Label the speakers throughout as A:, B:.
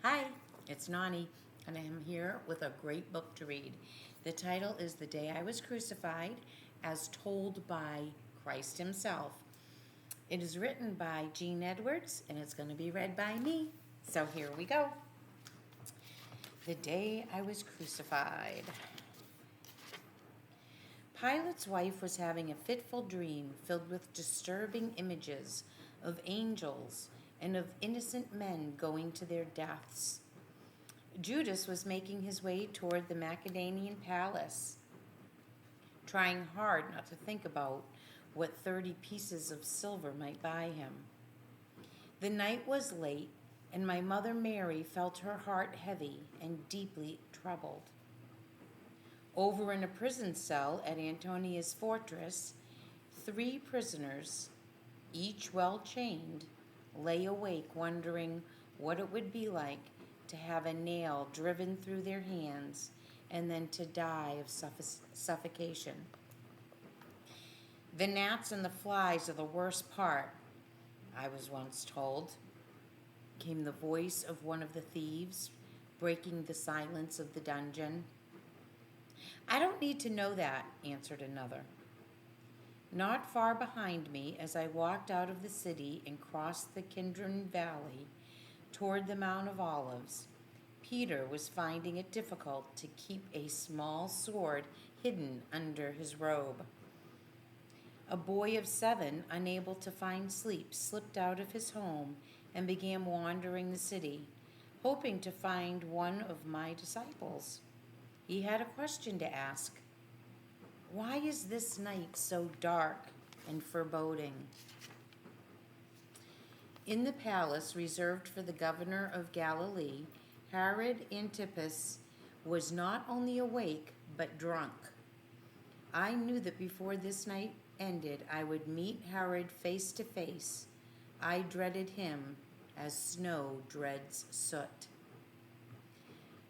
A: Hi, it's Nonny, and I am here with a great book to read. The title is The Day I Was Crucified, as told by Christ Himself. It is written by Jean Edwards, and it's going to be read by me. So here we go. The Day I Was Crucified. Pilate's wife was having a fitful dream filled with disturbing images of angels and of innocent men going to their deaths. Judas was making his way toward the Macedonian palace, trying hard not to think about what 30 pieces of silver might buy him. The night was late, and my mother Mary felt her heart heavy and deeply troubled. Over in a prison cell at Antonia's fortress, 3 prisoners, each well chained, lay awake wondering what it would be like to have a nail driven through their hands and then to die of suffocation. The gnats and the flies are the worst part, I was once told, came the voice of one of the thieves, breaking the silence of the dungeon. I don't need to know that, answered another. Not far behind me, as I walked out of the city and crossed the Kidron Valley toward the Mount of Olives, Peter was finding it difficult to keep a small sword hidden under his robe. A boy of 7, unable to find sleep, slipped out of his home and began wandering the city, hoping to find one of my disciples. He had a question to ask. Why is this night so dark and foreboding? In the palace reserved for the governor of Galilee, Herod Antipas was not only awake, but drunk. I knew that before this night ended, I would meet Herod face to face. I dreaded him as snow dreads soot.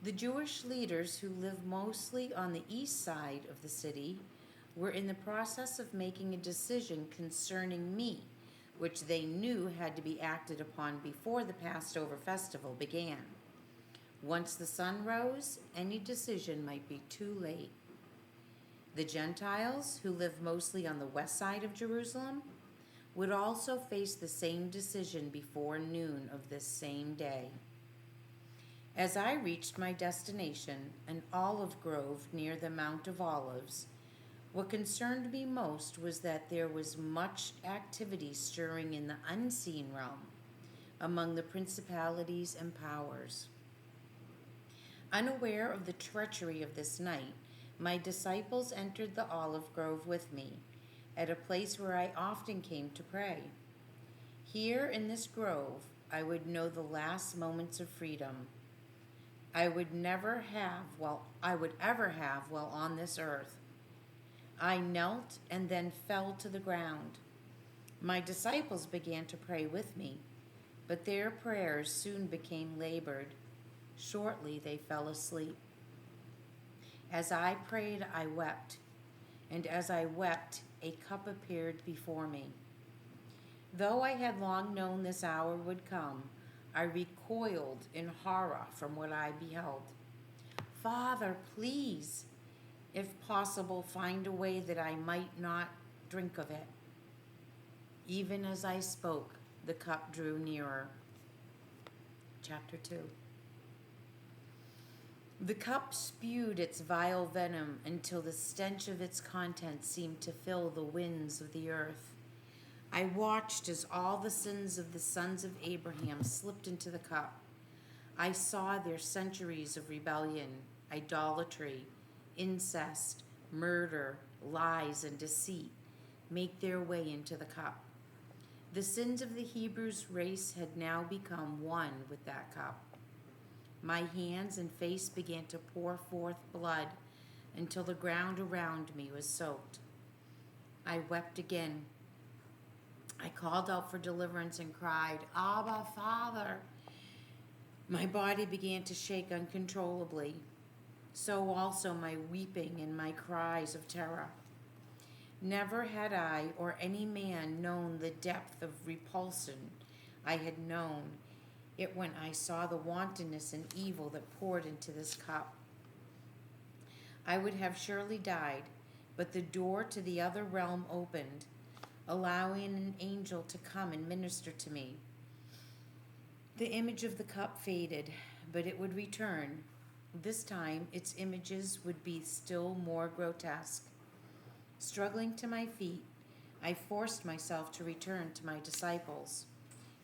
A: The Jewish leaders who live mostly on the east side of the city were in the process of making a decision concerning me, which they knew had to be acted upon before the Passover festival began. Once the sun rose, any decision might be too late. The Gentiles, who live mostly on the west side of Jerusalem, would also face the same decision before noon of this same day. As I reached my destination, an olive grove near the Mount of Olives, what concerned me most was that there was much activity stirring in the unseen realm among the principalities and powers. Unaware of the treachery of this night, my disciples entered the olive grove with me, at a place where I often came to pray. Here in this grove, I would know the last moments of freedom I would ever have while on this earth. I knelt and then fell to the ground. My disciples began to pray with me, but their prayers soon became labored. Shortly they fell asleep. As I prayed, I wept, and as I wept, a cup appeared before me. Though I had long known this hour would come, I recoiled in horror from what I beheld. Father, please, if possible, find a way that I might not drink of it. Even as I spoke, the cup drew nearer. Chapter 2. The cup spewed its vile venom until the stench of its contents seemed to fill the winds of the earth. I watched as all the sins of the sons of Abraham slipped into the cup. I saw their centuries of rebellion, idolatry, incest, murder, lies, and deceit make their way into the cup. The sins of the Hebrews race had now become one with that cup. My hands and face began to pour forth blood until the ground around me was soaked. I wept again. I called out for deliverance and cried, Abba, Father. My body began to shake uncontrollably. So also my weeping and my cries of terror. Never had I or any man known the depth of repulsion I had known, it when I saw the wantonness and evil that poured into this cup. I would have surely died, but the door to the other realm opened, allowing an angel to come and minister to me. The image of the cup faded, but it would return. This time, its images would be still more grotesque. Struggling to my feet, I forced myself to return to my disciples.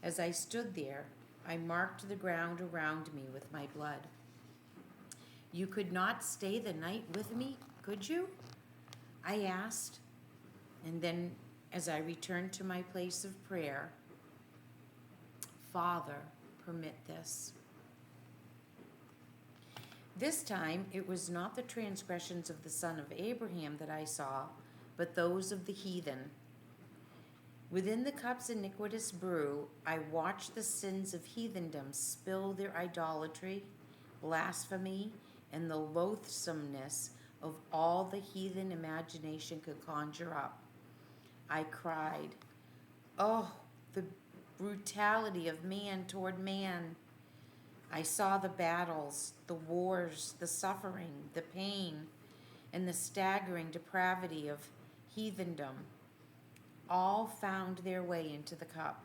A: As I stood there, I marked the ground around me with my blood. You could not stay the night with me, could you? I asked, and then as I returned to my place of prayer, Father, permit this. This time it was not the transgressions of the son of Abraham that I saw, but those of the heathen. Within the cup's iniquitous brew, I watched the sins of heathendom spill their idolatry, blasphemy, and the loathsomeness of all the heathen imagination could conjure up. I cried, oh, the brutality of man toward man. I saw the battles, the wars, the suffering, the pain, and the staggering depravity of heathendom, all found their way into the cup.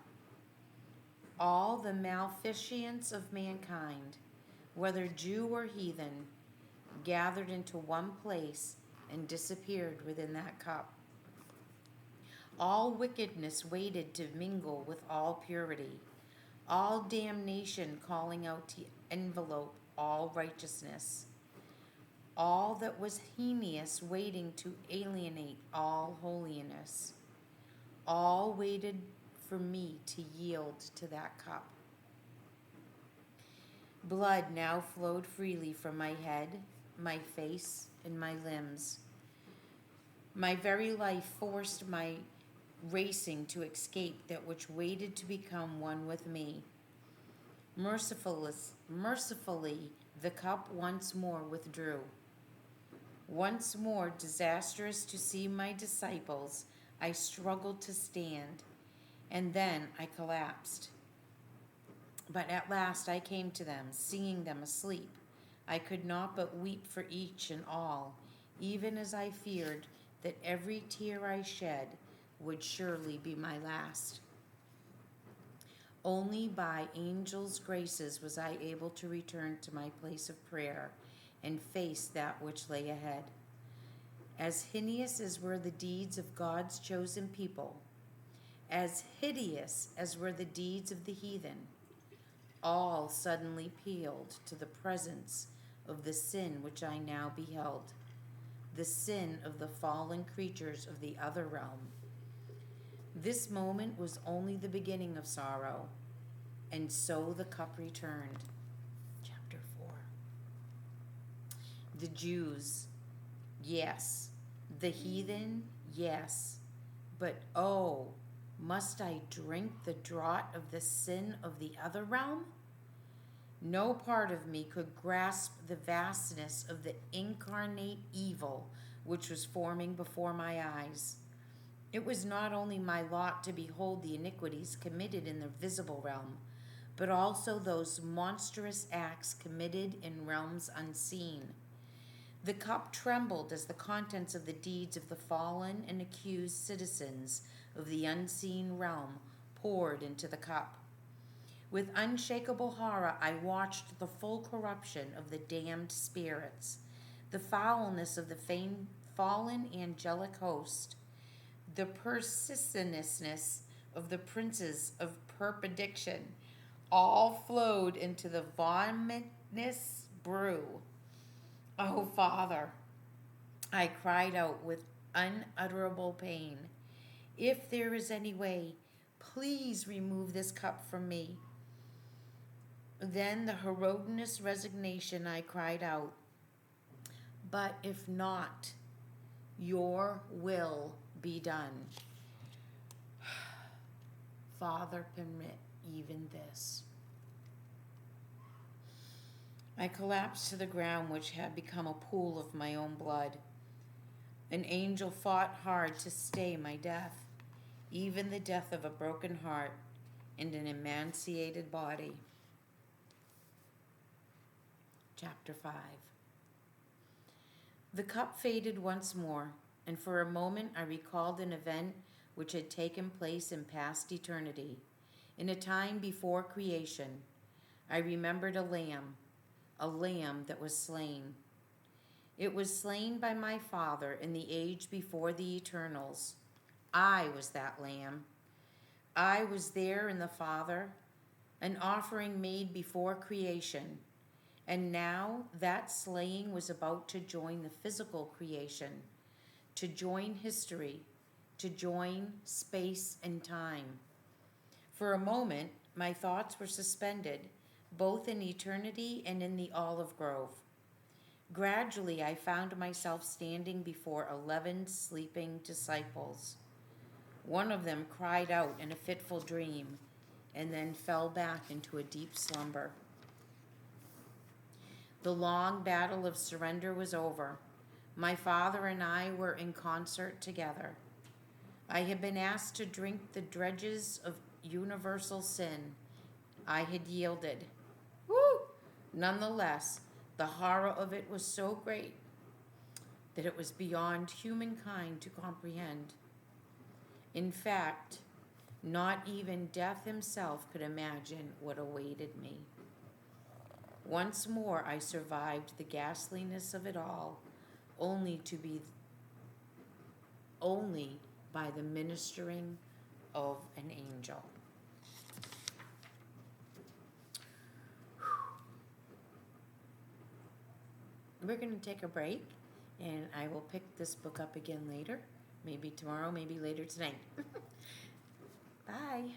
A: All the maleficence of mankind, whether Jew or heathen, gathered into one place and disappeared within that cup. All wickedness waited to mingle with all purity, all damnation calling out to envelope all righteousness, all that was heinous waiting to alienate all holiness. All waited for me to yield to that cup. Blood now flowed freely from my head, my face, and my limbs. My very life forced my racing to escape that which waited to become one with me. Mercifully, the cup once more withdrew. Once more disastrous to see my disciples, I struggled to stand, and then I collapsed. But at last I came to them, seeing them asleep. I could not but weep for each and all, even as I feared that every tear I shed would surely be my last. Only by angels' graces was I able to return to my place of prayer and face that which lay ahead. As hideous as were the deeds of God's chosen people, as hideous as were the deeds of the heathen, all suddenly pealed to the presence of the sin which I now beheld, the sin of the fallen creatures of the other realm. This moment was only the beginning of sorrow, and so the cup returned. Chapter 4. The Jews, yes. The heathen, yes. But oh, must I drink the draught of the sin of the other realm? No part of me could grasp the vastness of the incarnate evil which was forming before my eyes. It was not only my lot to behold the iniquities committed in the visible realm, but also those monstrous acts committed in realms unseen. The cup trembled as the contents of the deeds of the fallen and accused citizens of the unseen realm poured into the cup. With unshakable horror, I watched the full corruption of the damned spirits, the foulness of the fallen angelic host, the persistentness of the princes of perdition, all flowed into the vomitous brew. Oh, Father, I cried out with unutterable pain. If there is any way, please remove this cup from me. Then the heroinous resignation I cried out, but if not, your will be done. Father, permit even this. I collapsed to the ground, which had become a pool of my own blood. An angel fought hard to stay my death, even the death of a broken heart and an emaciated body. Chapter 5. The cup faded once more, and for a moment I recalled an event which had taken place in past eternity, in a time before creation. I remembered a lamb that was slain. It was slain by my Father in the age before the eternals. I was that lamb. I was there in the Father, an offering made before creation. And now that slaying was about to join the physical creation, to join history, to join space and time. For a moment, my thoughts were suspended, both in eternity and in the olive grove. Gradually, I found myself standing before 11 sleeping disciples. One of them cried out in a fitful dream and then fell back into a deep slumber. The long battle of surrender was over. My Father and I were in concert together. I had been asked to drink the dregs of universal sin. I had yielded. Woo! Nonetheless, the horror of it was so great that it was beyond humankind to comprehend. In fact, not even death himself could imagine what awaited me. Once more I survived the ghastliness of it all, only by the ministering of an angel. We're going to take a break, and I will pick this book up again later. Maybe tomorrow, maybe later tonight. Bye.